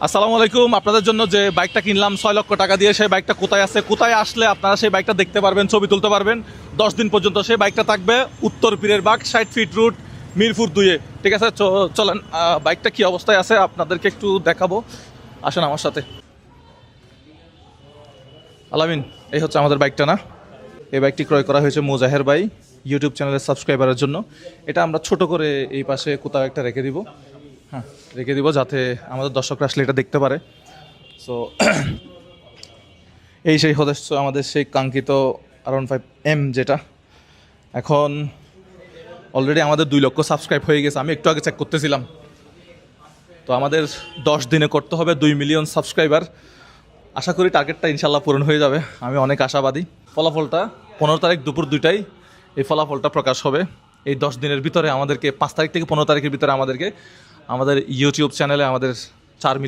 আসসালামু আলাইকুম। আপনাদের জন্য যে বাইকটা কিনলাম 6 লক্ষ টাকা দিয়ে, সেই বাইকটা কোথায় আছে, কোথায় আসলে আপনারা সেই বাইকটা দেখতে পারবেন, ছবি তুলতে পারবেন 10 দিন পর্যন্ত। সেই বাইকটা থাকবে উত্তর পীরের বাগ 60 ফিট রুট মিরপুর 2-এ। ঠিক আছে, চলেন বাইকটা কি অবস্থায় আছে আপনাদেরকে একটু দেখাবো, আসেন আমার সাথে। আলামিন, এই হচ্ছে আমাদের বাইকটা না? এই বাইকটি ক্রয় করা হয়েছে মোজাহের ভাই ইউটিউব চ্যানেলের সাবস্ক্রাইবারের জন্য। এটা আমরা ছোট করে এই পাশে কোথাও একটা রেখে দিব, হ্যাঁ রেখে দিব, যাতে আমাদের দর্শকরা আসলে এটা দেখতে পারে। সো এই সেই হচ্ছে আমাদের সেই কাঙ্ক্ষিত R15M, যেটা এখন অলরেডি আমাদের 2 লক্ষ সাবস্ক্রাইব হয়ে গেছে। আমি একটু আগে চেক করতেছিলাম। তো আমাদের 10 দিনে করতে হবে 2 মিলিয়ন সাবস্ক্রাইবার। আশা করি টার্গেটটা ইনশাল্লাহ পূরণ হয়ে যাবে, আমি অনেক আশাবাদী। ফলাফলটা 15 তারিখ দুপুর 2টায় এই ফলাফলটা প্রকাশ হবে। এই 10 দিনের ভিতরে আমাদেরকে 5 তারিখ থেকে 15 তারিখের ভিতরে আমাদের ইউটিউব চ্যানেলে আমাদের 4